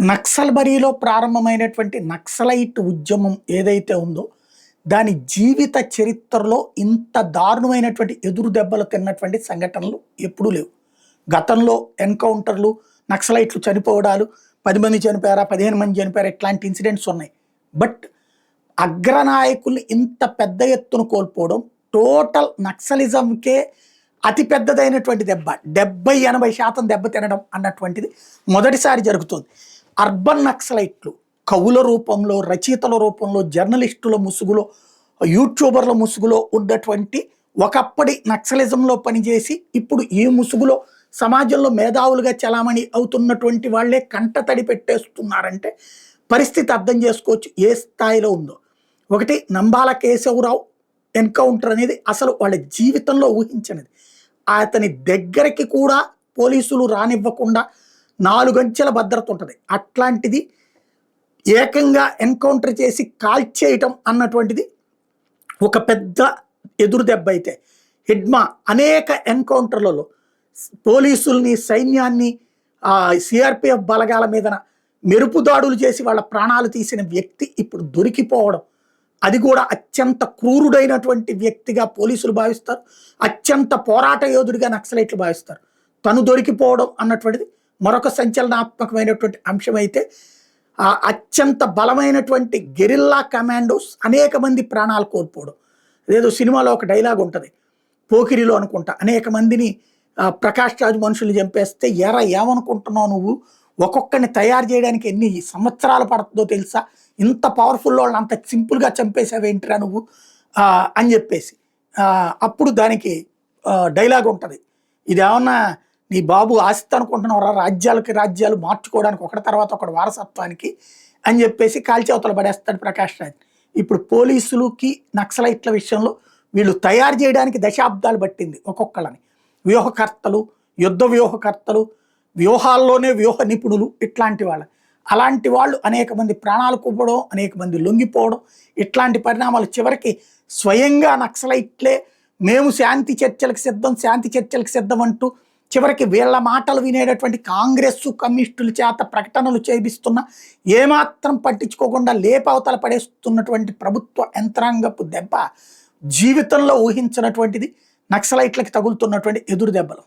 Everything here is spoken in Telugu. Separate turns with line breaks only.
నక్సల్బరీలో ప్రారంభమైనటువంటి నక్సలైట్ ఉద్యమం ఏదైతే ఉందో దాని జీవిత చరిత్రలో ఇంత దారుణమైనటువంటి ఎదురు దెబ్బలు తిన్నటువంటి సంఘటనలు ఎప్పుడూ లేవు. గతంలో ఎన్కౌంటర్లు, నక్సలైట్లు చనిపోవడాలు, 10 మంది చనిపోయారా, 15 మంది చనిపోయారా, ఇట్లాంటి ఇన్సిడెంట్స్ ఉన్నాయి. బట్ అగ్రనాయకుల్ని ఇంత పెద్ద ఎత్తున కోల్పోవడం టోటల్ నక్సలిజంకే అతి పెద్దదైనటువంటి దెబ్బ, 70-80% దెబ్బ తినడం అన్నటువంటిది మొదటిసారి జరుగుతుంది. అర్బన్ నక్సలైట్లు కవుల రూపంలో, రచయితల రూపంలో, జర్నలిస్టుల ముసుగులో, యూట్యూబర్ల ముసుగులో ఉన్నటువంటి ఒకప్పటి నక్సలిజంలో పనిచేసి ఇప్పుడు ఈ ముసుగులో సమాజంలో మేధావులుగా చలామణి అవుతున్నటువంటి వాళ్ళే కంటతడి పెట్టేస్తున్నారంటే పరిస్థితి అర్థం చేసుకోవచ్చు ఏ స్థాయిలో ఉందో. ఒకటి, నంబాల కేశవరావు ఎన్కౌంటర్ అనేది అసలు వాళ్ళ జీవితంలో ఊహించనిది. అతని దగ్గరికి కూడా పోలీసులు రానివ్వకుండా 4 అంచెల భద్రత ఉంటుంది. అట్లాంటిది ఏకంగా ఎన్కౌంటర్ చేసి కాల్చేయటం అన్నటువంటిది ఒక పెద్ద ఎదురు దెబ్బ. అయితే హిడ్మా అనేక ఎన్కౌంటర్లలో పోలీసుల్ని, సైన్యాన్ని, సిఆర్పిఎఫ్ బలగాల మీద మెరుపు దాడులు చేసి వాళ్ళ ప్రాణాలు తీసిన వ్యక్తి ఇప్పుడు దొరికిపోవడం, అది కూడా అత్యంత క్రూరుడైనటువంటి వ్యక్తిగా పోలీసులు భావిస్తారు, అత్యంత పోరాట యోధుడిగా నక్సలైట్లు భావిస్తారు. తను దొరికిపోవడం అన్నటువంటిది మరొక సంచలనాత్మకమైనటువంటి అంశం. అయితే అత్యంత బలమైనటువంటి గెరిల్లా కమాండోస్ అనేక మంది ప్రాణాలు కోల్పోవడం. ఏదో సినిమాలో ఒక డైలాగ్ ఉంటుంది, పోకిరిలో అనుకుంటా, అనేక మందిని ప్రకాష్ రాజ్ మనుషులు చంపేస్తే ఏమనుకుంటున్నావు నువ్వు, ఒక్కొక్కరిని తయారు చేయడానికి ఎన్ని సంవత్సరాలు పడుతుందో తెలుసా, ఇంత పవర్ఫుల్ వాళ్ళని అంత సింపుల్గా చంపేసావేంటిరా నువ్వు అని చెప్పేసి అప్పుడు దానికి డైలాగ్ ఉంటుంది, ఇదేమన్నా నీ బాబు ఆస్తి అనుకుంటున్నావురా, రాజ్యాలు మార్చుకోవడానికి ఒకటి తర్వాత ఒకటి వారసత్వానికి అని చెప్పేసి కాల్చేవతలు పడేస్తాడు ప్రకాష్ రాజ్. ఇప్పుడు పోలీసులకి నక్సలైట్ల విషయంలో వీళ్ళు తయారు చేయడానికి దశాబ్దాలు పట్టింది ఒక్కొక్కళ్ళని. వ్యూహకర్తలు, యుద్ధ వ్యూహకర్తలు, వ్యూహాల్లోనే వ్యూహ నిపుణులు, ఇట్లాంటి అలాంటి వాళ్ళు అనేక మంది ప్రాణాలు కోల్పోవడం, అనేక మంది లొంగిపోవడం, ఇట్లాంటి పరిణామాలు చివరికి స్వయంగా నక్సలైట్లే మేము శాంతి చర్చలకు సిద్ధం అంటూ చివరికి వీళ్ళ మాటలు వినేటటువంటి కాంగ్రెస్, కమ్యూనిస్టుల చేత ప్రకటనలు చేపిస్తున్నా ఏమాత్రం పట్టించుకోకుండా లేపవతల పడేస్తున్నటువంటి ప్రభుత్వ యంత్రాంగపు దెబ్బ జీవితంలో ఊహించినటువంటిది నక్సలైట్లకి తగులుతున్నటువంటి ఎదురు దెబ్బలు.